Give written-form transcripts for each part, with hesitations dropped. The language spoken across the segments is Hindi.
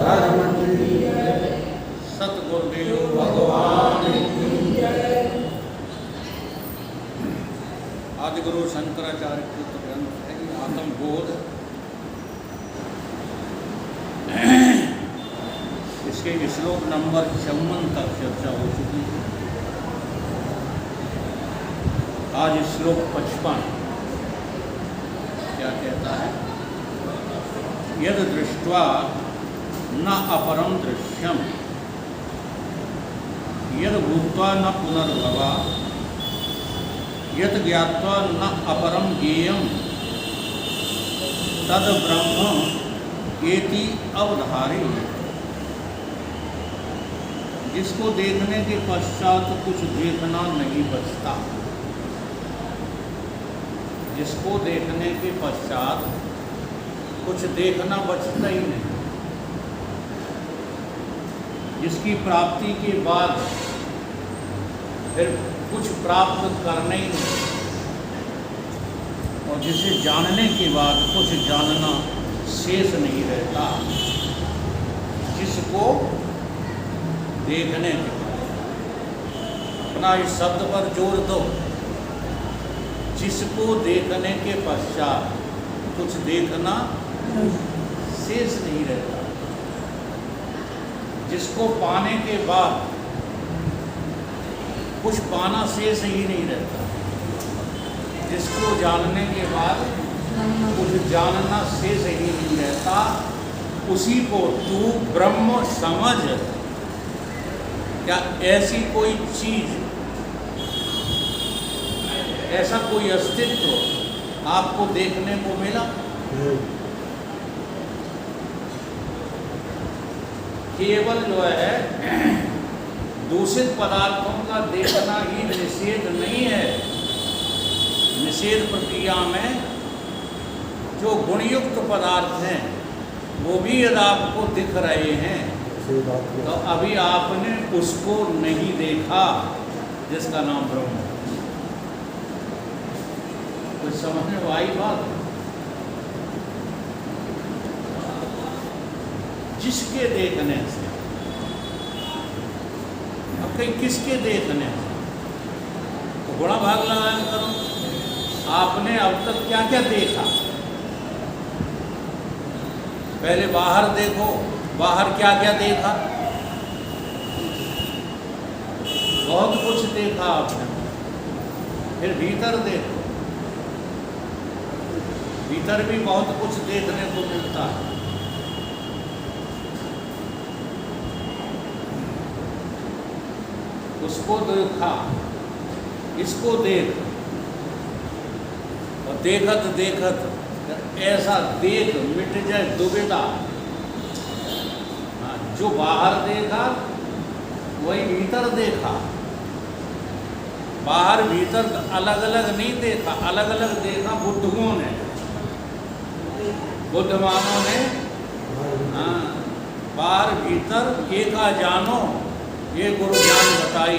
धर्म की जय। सतगुरुदेव भगवान की जय। आदिगुरु शंकराचार्य कृत ग्रंथ है आत्मबोध। इसके श्लोक नंबर 54 तक चर्चा हो चुकी है। आज श्लोक 55 क्या कहता है? यद दृष्ट्वा न अपरम दृश्यम यद भूत्वा न पुनर्भवा यद ज्ञात्वा न अपरम ज्ञेयम तद ब्रह्म एति अवधारे। जिसको देखने के पश्चात कुछ देखना नहीं बचता, जिसको देखने के पश्चात कुछ देखना बचता ही नहीं, जिसकी प्राप्ति के बाद फिर कुछ प्राप्त करना ही नहीं, और जिसे जानने के बाद कुछ जानना शेष नहीं रहता। जिसको देखने के बाद अपना इस शब्द पर जोर दो, जिसको देखने के पश्चात कुछ देखना शेष नहीं रहता, जिसको पाने के बाद कुछ पाना शेष ही नहीं रहता, जिसको जानने के बाद कुछ जानना शेष ही नहीं रहता, उसी को तू ब्रह्म समझ। क्या ऐसी कोई चीज, ऐसा कोई अस्तित्व आपको देखने को मिला? केवल जो है दूषित पदार्थों का देखना ही निषेध नहीं है। निषेध प्रक्रिया में जो गुणयुक्त पदार्थ हैं वो भी यदि आपको दिख रहे हैं तो अभी आपने उसको नहीं देखा, जिसका नाम ब्रह्म है। कुछ समझ में आई बात? जिसके देखने से, अब कहीं किसके देखने से, तो गुणा भाग लगाया करो। आपने अब तक क्या क्या देखा? पहले बाहर देखो, बाहर क्या क्या देखा? बहुत कुछ देखा आपने। फिर भीतर देखो, भीतर भी बहुत कुछ देखने को मिलता है। उसको देखा, इसको देख, और देखत देखत ऐसा देख मिट जाए दुविधा। जो बाहर देखा वही भीतर देखा। बाहर भीतर अलग अलग नहीं देखा, अलग अलग देखा बुद्धुओं ने, बुद्धमानों ने। बाहर भीतर एका जानो, ये गुरु ज्ञान बताई।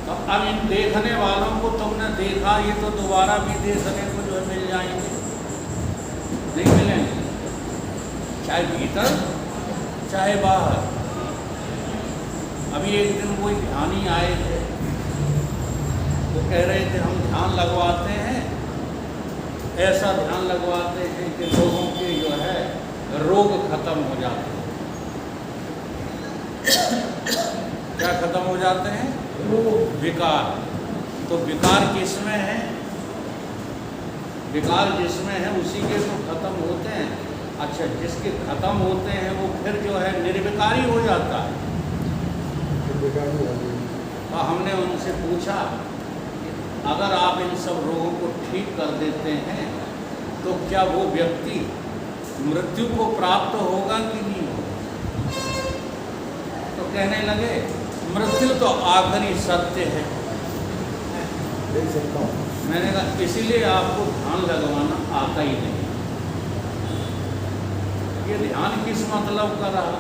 तो अब इन देखने वालों को तुमने देखा, ये तो दोबारा भी देखने को जो मिल जाएंगे, नहीं मिलेंगे, चाहे भीतर चाहे बाहर। अभी एक दिन कोई ध्यानी आए थे, वो कह रहे थे हम ध्यान लगवाते हैं, ऐसा ध्यान लगवाते हैं कि लोगों के जो है रोग खत्म हो जाते हैं। क्या खत्म हो जाते हैं? विकार। तो विकार किसमें है? विकार जिसमें है उसी के तो खत्म होते हैं। अच्छा, जिसके खत्म होते हैं वो फिर जो है निर्विकारी हो जाता है। तो हमने उनसे पूछा कि अगर आप इन सब रोगों को ठीक कर देते हैं तो क्या वो व्यक्ति मृत्यु को प्राप्त होगा कि नहीं होगा? तो कहने लगे मृत्यु तो आखिरी सत्य है। मैंने कहा इसीलिए आपको ध्यान लगवाना आता ही नहीं। ये ध्यान किस मतलब का रहा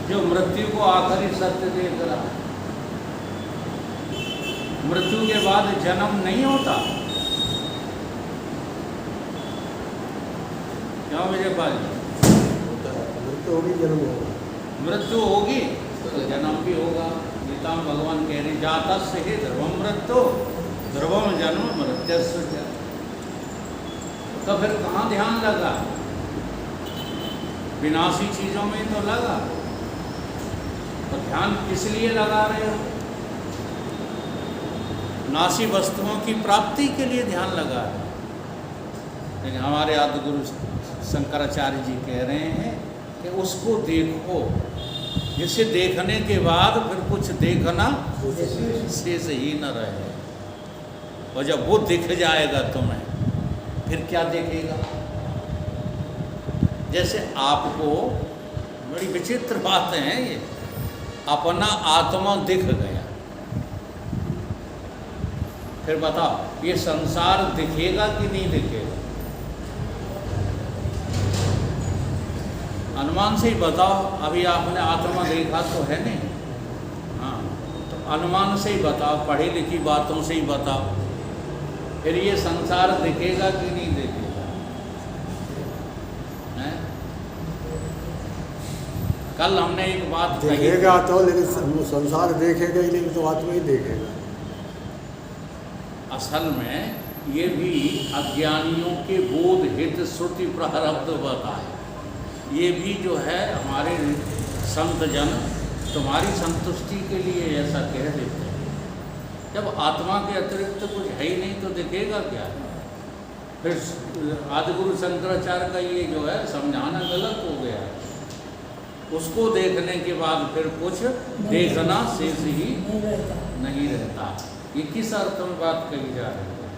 जो मृत्यु को आखिरी सत्य देख रहा? मृत्यु के बाद जन्म नहीं होता। क्यों विजय पाल जी? मृत्यु होगी, जन्म होगा। मृत्यु होगी तो जन्म भी होगा। गीता में भगवान कह रहे जातस्य ही ध्रुवम मृत्यु ध्रुवम जन्म मृत्यस्य च। तो फिर कहाँ ध्यान लगा? विनाशी चीजों में तो लगा। तो ध्यान किस लिए लगा रहे हो? नाशी वस्तुओं की प्राप्ति के लिए ध्यान लगा रहे हो। लेकिन हमारे आदि गुरु शंकराचार्य जी कह रहे हैं कि उसको देखो, जिसे देखने के बाद फिर कुछ देखना शेष ही न रहे। और जब वो दिख जाएगा तुम्हें, फिर क्या देखेगा? जैसे आपको, बड़ी विचित्र बातें हैं ये, अपना आत्मा दिख गया, फिर बताओ ये संसार दिखेगा कि नहीं दिखेगा? अनुमान से ही बताओ। अभी आपने आत्मा देखा तो है नहीं, हाँ, तो अनुमान से ही बताओ, पढ़ी लिखी बातों से ही बताओ, फिर ये संसार दिखेगा कि नहीं दिखेगा? हैं? कल हमने एक बात कही, देखेगा तो, लेकिन संसार देखेगा ही नहीं, तो आत्मा ही देखेगा। असल में ये भी अज्ञानियों के बोध हित श्रुति प्रारब्ध बताए। ये भी जो है हमारे संत जन तुम्हारी संतुष्टि के लिए ऐसा कह देते हैं। जब आत्मा के अतिरिक्त कुछ है ही नहीं तो दिखेगा क्या? फिर आदिगुरु शंकराचार्य का ये जो है समझाना गलत हो गया। उसको देखने के बाद फिर कुछ देखना शेष ही नहीं रहता। ये किस अर्थ में बात कही जा रही है?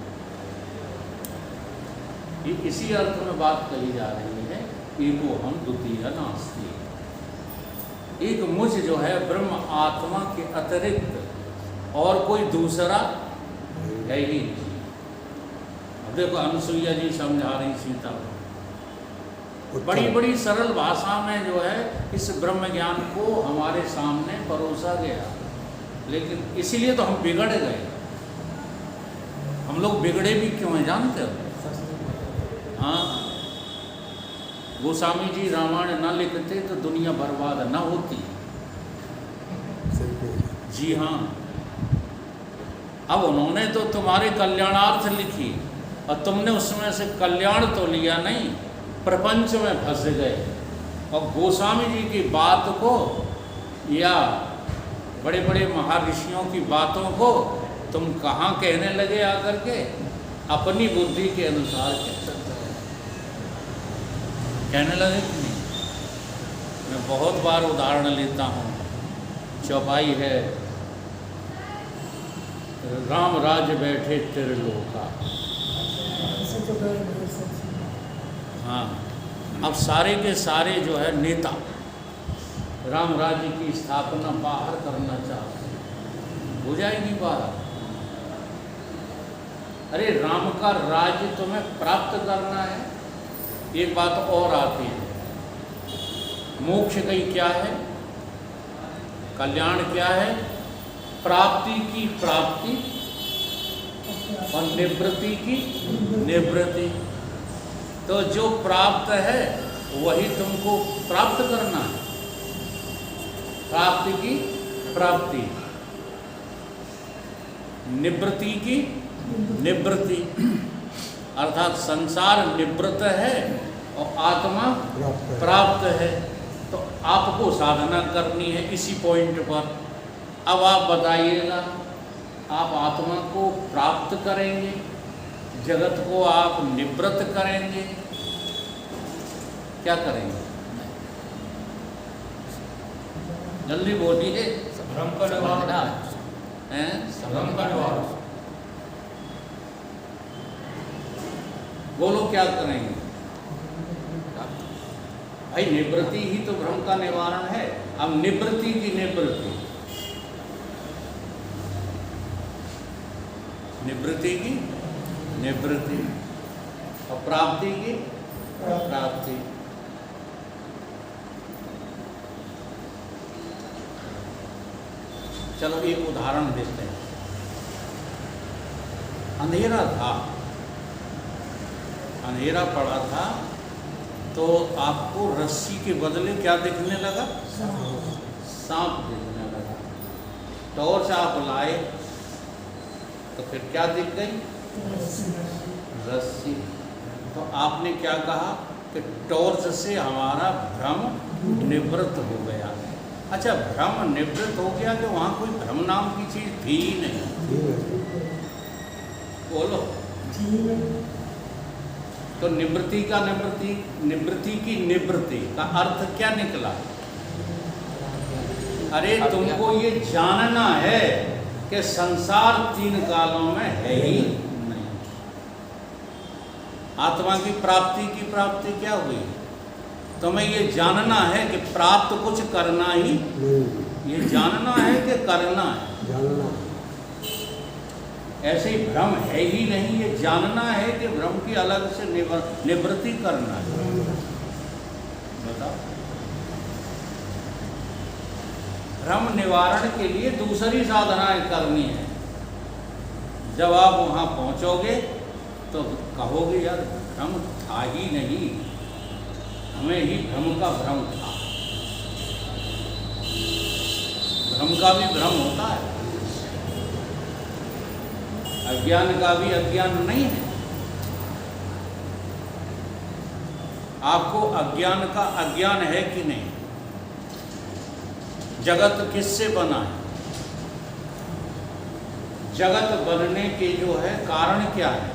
ये इसी अर्थ में बात कही जा रही है, एको हम द्वितीय नास्ति। एक मुझ जो है ब्रह्म आत्मा के अतिरिक्त और कोई दूसरा है ही नहीं। अब देखो अनुसुईया जी समझा रही सीता को, बड़ी बड़ी सरल भाषा में जो है इस ब्रह्म ज्ञान को हमारे सामने परोसा गया। लेकिन इसीलिए तो हम बिगड़ गए। हम लोग बिगड़े भी क्यों हैं जानते हो? हाँ, गोस्वामी जी रामायण न लिखते तो दुनिया बर्बाद न होती। जी हाँ, अब उन्होंने तो तुम्हारे कल्याणार्थ लिखी और तुमने उसमें से कल्याण तो लिया नहीं, प्रपंच में फंस गए। और गोस्वामी जी की बात को या बड़े बड़े महर्षियों की बातों को तुम कहाँ कहने लगे आकर के? अपनी बुद्धि के अनुसार कहने लगे कि नहीं? मैं बहुत बार उदाहरण लेता हूँ। चौपाई है, राम राज्य बैठे त्रिलोका। हाँ, अब सारे के सारे जो है नेता राम राज्य की स्थापना बाहर करना चाहते हैं, हो जाएगी बाहर। अरे राम का राज्य तुम्हें प्राप्त करना है। एक बात और आती है, मोक्ष कई क्या है, कल्याण क्या है? प्राप्ति की प्राप्ति और निवृत्ति की निवृत्ति। तो जो प्राप्त है वही तुमको प्राप्त करना है। प्राप्ति की प्राप्ति, निवृत्ति की निवृत्ति, अर्थात संसार निवृत्त है और आत्मा प्राप्त है। तो आपको साधना करनी है इसी पॉइंट पर। अब आप बताइएगा, आप आत्मा को प्राप्त करेंगे, जगत को आप निवृत्त करेंगे, क्या करेंगे? जल्दी बोलिए। भ्रम का निवारण हैं? भ्रम का निवारण। बोलो क्या करेंगे? भाई निवृत्ति ही तो भ्रम का निवारण है। अब निवृत्ति की निवृत्ति, निवृत्ति की निवृत्ति और प्राप्ति की प्राप्ति। चलो एक उदाहरण देते हैं। अंधेरा था, अंधेरा पड़ा था, तो आपको रस्सी के बदले क्या दिखने लगा? सांप दिखने लगा। टॉर्च आप लाए तो फिर क्या दिख गई? रस्सी। तो आपने क्या कहा कि टॉर्च से हमारा भ्रम निवृत्त हो गया। अच्छा, भ्रम निवृत्त हो गया कि वहाँ कोई भ्रम नाम की चीज़ थी ही नहीं। बोलो। तो निवृत्ति की निवृत्ति का अर्थ क्या निकला? अरे तुमको ये जानना है कि संसार 3 कालों में है ही नहीं। आत्मा की प्राप्ति क्या हुई? तुम्हें ये जानना है कि प्राप्त कुछ करना ही, ये जानना है कि करना है? जानना। ऐसे ही भ्रम है ही नहीं, ये जानना है कि भ्रम की अलग से निवृत्ति करना है। बताओ। भ्रम निवारण के लिए दूसरी साधनाएं करनी है। जब आप वहाँ पहुँचोगे तो कहोगे यार भ्रम था ही नहीं, हमें ही भ्रम का भ्रम था। भ्रम का भी भ्रम होता है, अज्ञान का भी अज्ञान नहीं है। आपको अज्ञान का अज्ञान है कि नहीं? जगत किससे बना है? जगत बनने के जो है कारण क्या है?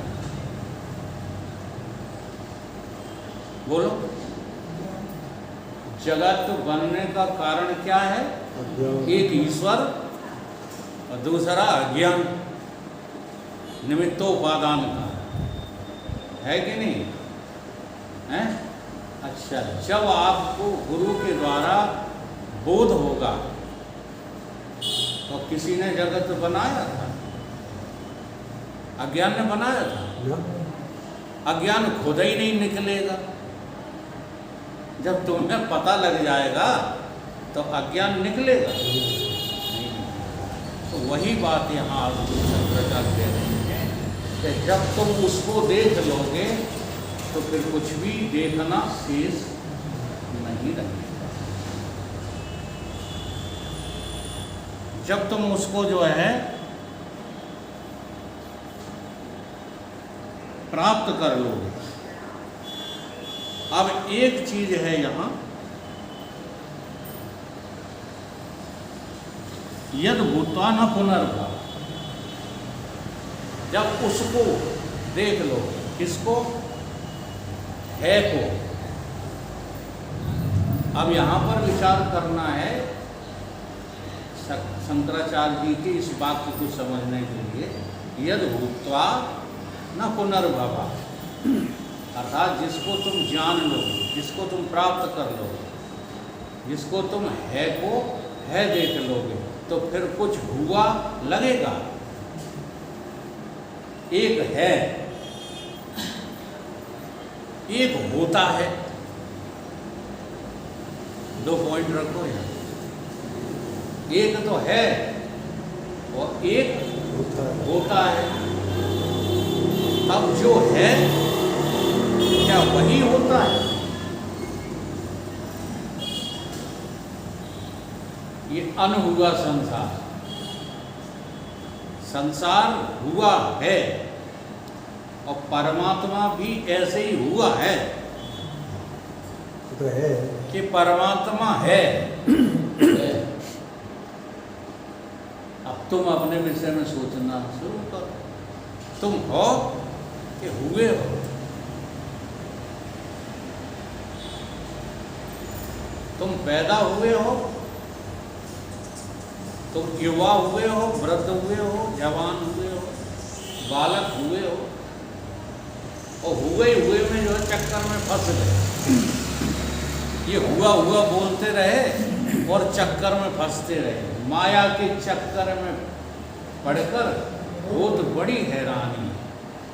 बोलो। जगत बनने का कारण क्या है? एक ईश्वर और दूसरा अज्ञान, निमित्तोपादान का है कि नहीं है? अच्छा, जब आपको गुरु के द्वारा बोध होगा तो किसी ने जगत बनाया था? अज्ञान ने बनाया था? अज्ञान खुद ही नहीं निकलेगा। जब तुम्हें पता लग जाएगा तो अज्ञान निकलेगा नहीं। तो वही बात यहाँ आप शंकराचार्य कह रहे हैं कि जब तुम उसको देख लोगे तो फिर कुछ भी देखना शेष नहीं रहेगा। जब तुम उसको जो है प्राप्त कर लोगे। अब एक चीज है यहाँ, यद भूत्वा न पुनर्भव। जब उसको देख लो, किसको? है को। अब यहाँ पर विचार करना है शंकराचार्य जी के इस वाक्य को समझने के लिए। यद भूत्वा न पुनर्भव, अर्थात जिसको तुम जान लो, जिसको तुम प्राप्त कर लो, जिसको तुम है को है देख लोगे तो फिर कुछ हुआ लगेगा। एक है, एक होता है। 2 पॉइंट रखो यहाँ। एक तो है और एक होता है। अब जो है क्या वही होता है? ये अनहुआ संसार, संसार हुआ है और परमात्मा भी ऐसे ही हुआ है तो है कि परमात्मा है। अब तुम अपने विषय में सोचना शुरू करो। तुम हो कि हुए हो? तुम पैदा हुए हो, तुम युवा हुए हो, वृद्ध हुए हो, जवान हुए हो, बालक हुए हो, और हुए में जो है चक्कर में फंस गए। ये हुआ बोलते रहे और चक्कर में फंसते रहे। माया के चक्कर में पड़कर बहुत बड़ी हैरानी।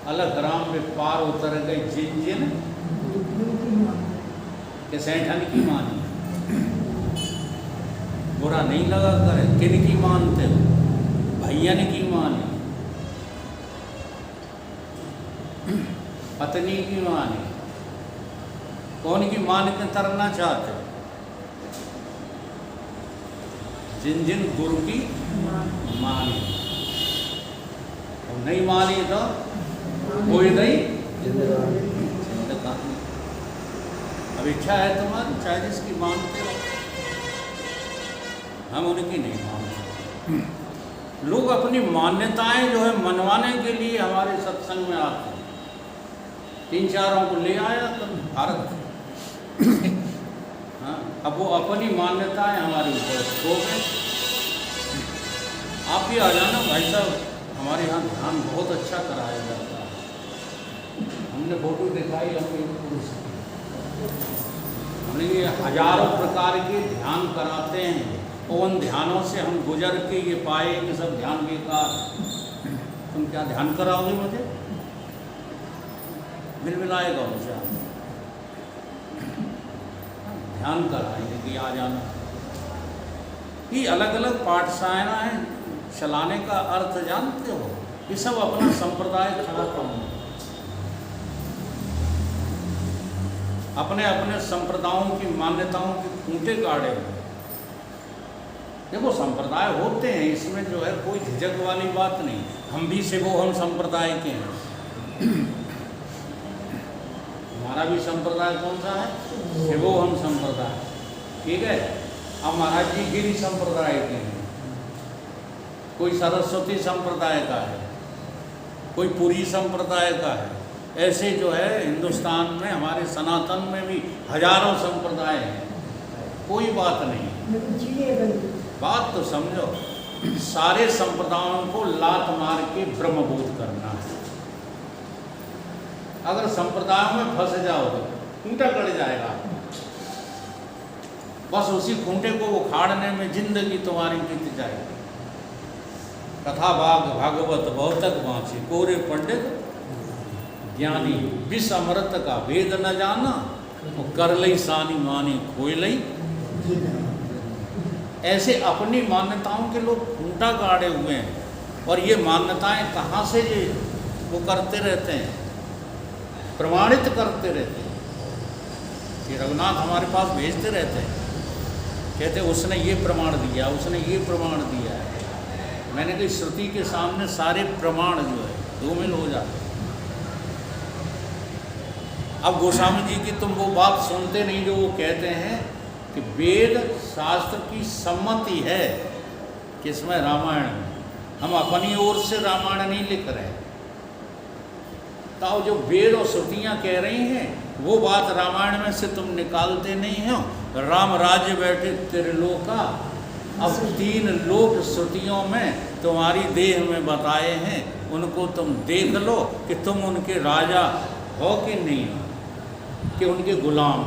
अलग राम में पार उतर गए जिन के सैठन की मानी। बुरा नहीं लगा करे, किन की मानते हो? भैयन की मानी, पत्नी की मानी, कौन की मान के तरना चाहते? जिन जिन गुरु की मानी, और नहीं मानी तो कोई नहीं जिंदगानी। अब इच्छा है तुम्हारी, चाहे जिसकी मानते हो, हम उनकी नहीं मानते। लोग अपनी मान्यताएं जो है मनवाने के लिए हमारे सत्संग में आते हैं। 3-4 को ले आया तो भारत, हाँ, अब वो अपनी मान्यताएं हमारे ऊपर थोप गए। आप भी आ जाना भाई साहब, हमारे यहाँ ध्यान बहुत अच्छा कराया जाता है। हमने फोटो दिखाई, हमने ये हजारों प्रकार के ध्यान कराते हैं, और उन ध्यानों से हम गुजर के ये पाए कि सब ध्यान बेकार। तुम क्या ध्यान कराओगे मुझे? मिलाएगा मुझे, ध्यान कराएंगे कि आ जाना। ये अलग अलग पाठशालाएं चलाने का अर्थ जानते हो? ये सब अपना संप्रदाय खड़ा करना, अपने अपने संप्रदायों की मान्यताओं के खूंटे गाड़े। देखो संप्रदाय होते हैं, इसमें जो है कोई झिझक वाली बात नहीं। हम भी से वो हम संप्रदाय के हैं। हमारा भी संप्रदाय कौन सा है? शिवो हम संप्रदाय, ठीक है। अब महाराज जी गिरी संप्रदाय के हैं, कोई सरस्वती संप्रदाय का है, कोई पुरी संप्रदाय का है। ऐसे जो है हिंदुस्तान में, हमारे सनातन में भी हजारों संप्रदाय हैं। कोई बात नहीं, बात तो समझो। सारे संप्रदायों को लात मार के ब्रह्मबोध करना है। अगर संप्रदायों में फंस जाओगे, खूंटा गड़ जाएगा। बस उसी खूंटे को उखाड़ने में जिंदगी तुम्हारी बीत जाएगी। कथा भाग भागवत बहुतक बाँचे, कोरे पंडित ज्ञानी विष अमृत का वेद न जाना, तो कर लई सानी मानी खोई लई। ऐसे अपनी मान्यताओं के लोग खूंटा गाड़े हुए हैं, और ये मान्यताएं कहाँ से ये वो करते रहते हैं, प्रमाणित करते रहते हैं। ये रघुनाथ हमारे पास भेजते रहते हैं, कहते उसने ये प्रमाण दिया, उसने ये प्रमाण दिया है। मैंने कही श्रुति के सामने सारे प्रमाण जो है धूमिल हो जाते हैं। अब गोस्वामी जी की तुम वो बात सुनते नहीं जो वो कहते हैं कि वेद शास्त्र की सम्मति है, किसमें? रामायण में। हम अपनी ओर से रामायण नहीं लिख रहे, तो जो वेद और श्रुतियाँ कह रही हैं वो बात रामायण में से तुम निकालते नहीं हो। राम राज्य बैठे त्रिलोका, अब 3 लोक श्रुतियों में तुम्हारी देह में बताए हैं, उनको तुम देख लो कि तुम उनके राजा हो कि नहीं हो, कि उनके गुलाम।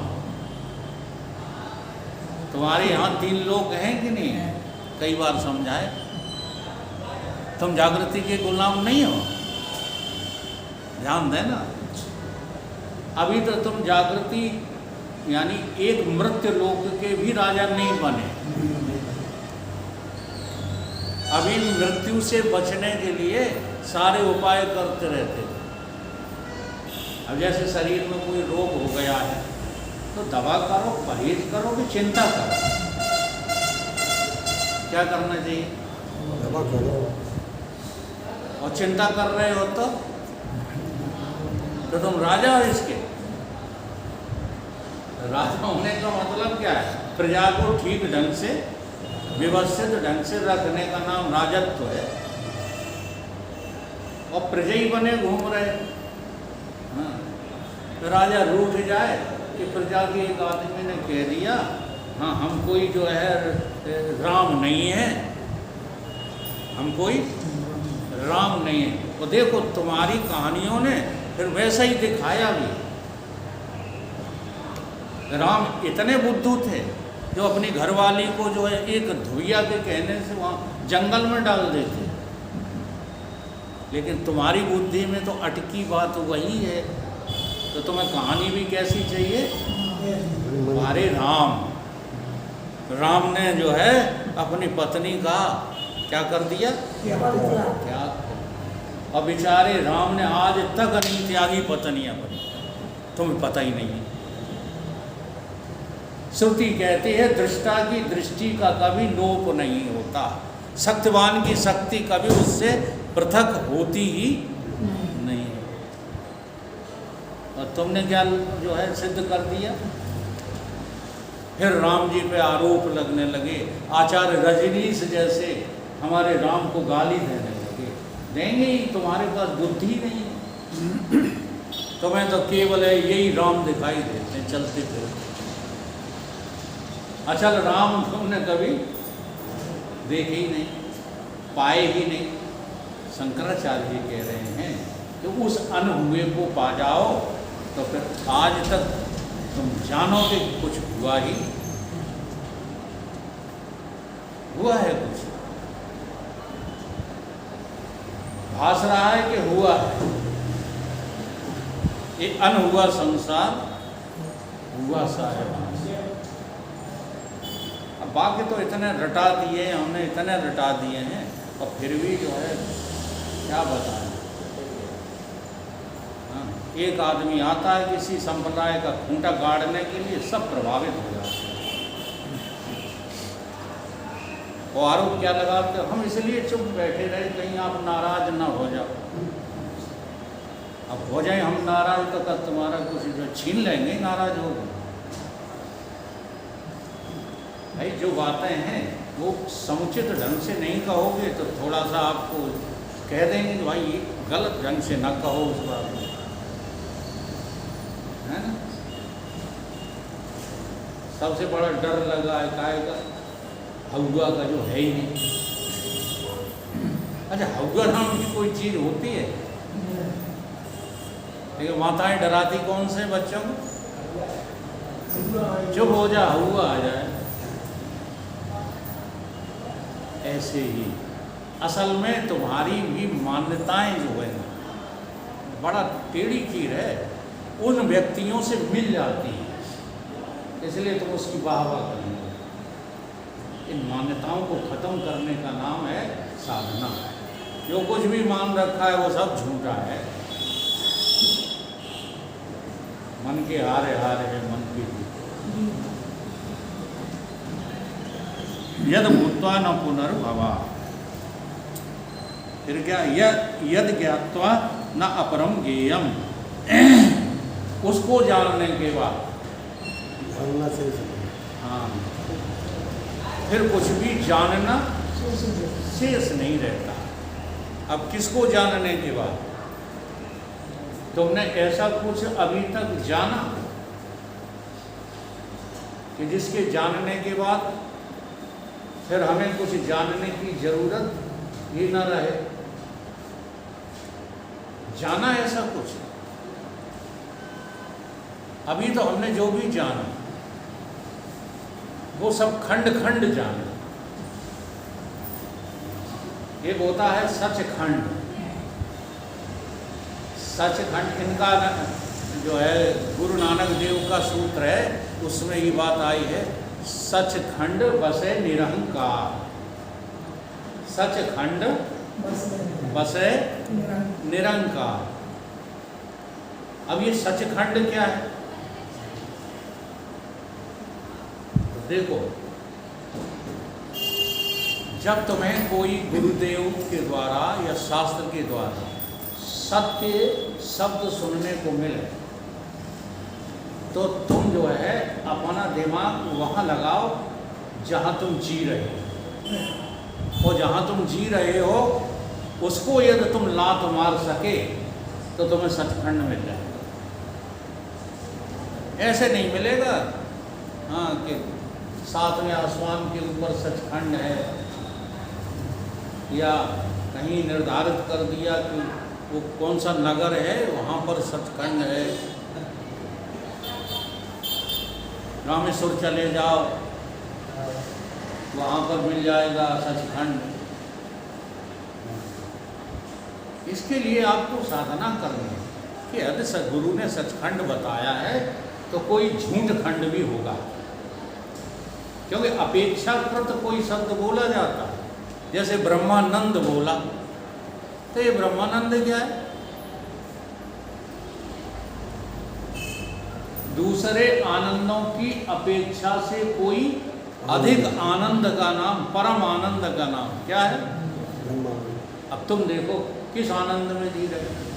तुम्हारे यहाँ 3 लोक हैं कि नहीं है? कई बार समझाए, तुम जागृति के गुलाम नहीं हो। ध्यान देना, अभी तो तुम जागृति यानी एक मृत्यु लोक के भी राजा नहीं बने। अभी मृत्यु से बचने के लिए सारे उपाय करते रहते। अब जैसे शरीर में कोई रोग हो गया है तो दवा करो, परहेज करो कि चिंता करो? क्या करना चाहिए? दवा करो। और चिंता कर रहे हो तो तुम राजा हो इसके। राजा होने का मतलब क्या है? प्रजा को ठीक ढंग से, व्यवस्थित ढंग से रखने का नाम राजत्व है। और प्रजा ही बने घूम रहे। हाँ, तो राजा रूठ जाए कि प्रजा के एक आदमी ने कह दिया, हाँ हम कोई जो है राम नहीं है, हम कोई राम नहीं है। तो देखो तुम्हारी कहानियों ने फिर वैसा ही दिखाया भी। राम इतने बुद्धू थे जो अपनी घरवाली को जो है एक धुइया के कहने से वहाँ जंगल में डाल देते। लेकिन तुम्हारी बुद्धि में तो अटकी बात वही है, तो तुम्हें कहानी भी कैसी चाहिए? हमारे राम ने जो है अपनी पत्नी का क्या कर दिया? त्याग। और बेचारे राम ने आज तक नहीं त्यागी पत्नी अपनी, तुम्हें पता ही नहीं है। श्रुति कहती है दृष्टा की दृष्टि का कभी लोप नहीं होता, शक्तिवान की शक्ति कभी उससे पृथक होती ही नहीं है। और तुमने क्या जो है सिद्ध कर दिया। फिर राम जी पे आरोप लगने लगे, आचार्य रजनीश जैसे हमारे राम को गाली देने लगे, देंगे ही, तुम्हारे पास बुद्धि नहीं है, तुम्हें तो केवल है यही राम दिखाई देते हैं चलते फिरते, अचल राम तुमने कभी देखे ही नहीं, पाए ही नहीं। शंकराचार्य जी कह रहे हैं कि उस अनहुए को पा जाओ तो फिर आज तक तुम जानोगे कुछ हुआ ही हुआ है, कुछ भास रहा है कि हुआ है। ये अनहुआ संसार हुआ सा है। अब बाकी तो इतने रटा दिए हमने, इतने रटा दिए हैं, और फिर भी जो है क्या बताएं। एक आदमी आता है किसी संप्रदाय का खूंटा गाड़ने के लिए, सब प्रभावित हो जाते हैं। और आरोप क्या लगाते, हम इसलिए चुप बैठे रहे कहीं आप नाराज ना हो जाओ। अब हो जाए हम नाराज तो कल तुम्हारा कुछ जो छीन लेंगे, नाराज हो गए। भाई जो बातें हैं वो समुचित ढंग से नहीं कहोगे तो थोड़ा सा आपको कह देंगे कि भाई ये गलत ढंग से ना कहो उस बात को, है ना। सबसे बड़ा डर लगा है काय का, हौवा का, जो है ही नहीं। अच्छा, हौवा नाम की कोई चीज होती है? लेकिन माताएं डराती कौन से बच्चों को, चुप हो जा हौवा आ जाए। ऐसे ही असल में तुम्हारी भी मान्यताएं जो है ना, बड़ा टेढ़ी कीर है, उन व्यक्तियों से मिल जाती है, इसलिए तुम उसकी वाहवाह करेंगे। इन मान्यताओं को खत्म करने का नाम है साधना। जो कुछ भी मान रखा है वो सब झूठा है, मन के हारे हारे है, मन की यद भूत्वा न पुनर्भवा। फिर क्या, यद ज्ञात्वा न अपरम ज्ञेयम। उसको जानने के बाद, जानना से, हाँ, फिर कुछ भी जानना शेष नहीं रहता। अब किसको जानने के बाद, तुमने ऐसा कुछ अभी तक जाना कि जिसके जानने के बाद फिर हमें कुछ जानने की जरूरत ही न रहे? जाना ऐसा कुछ? अभी तो हमने जो भी जाना वो सब खंड खंड जाना। एक होता है सचखंड। सचखंड इनका जो है गुरु नानक देव का सूत्र है, उसमें ये बात आई है, सचखंड बसे निरंकार। सचखंड बसे निरंकार। अब ये सचखंड क्या है? तो देखो, जब तुम्हें कोई गुरुदेव के द्वारा या शास्त्र के द्वारा सत्य शब्द सुनने को मिले तो तुम जो है अपना दिमाग वहाँ लगाओ जहाँ तुम जी रहे हो, और जहाँ तुम जी रहे हो उसको यदि तुम लात मार सके तो तुम्हें सचखंड मिल जाएगा। ऐसे नहीं मिलेगा हाँ कि सातवें आसमान के ऊपर सचखंड है, या कहीं निर्धारित कर दिया कि वो कौन सा नगर है वहाँ पर सचखंड है। रामेश्वर चले जाओ वहाँ पर मिल जाएगा सचखंड। इसके लिए आपको साधना करनी है कि यदि सद्गुरु ने सचखंड बताया है तो कोई झूठ खंड भी होगा, क्योंकि अपेक्षाकृत कोई शब्द बोला जाता है। जैसे ब्रह्मानंद बोला, तो ये ब्रह्मानंद क्या है? दूसरे आनंदों की अपेक्षा से कोई अधिक आनंद का नाम, परम आनंद का नाम क्या है? ब्रह्मानंद। अब तुम देखो किस आनंद में जी रहे हो।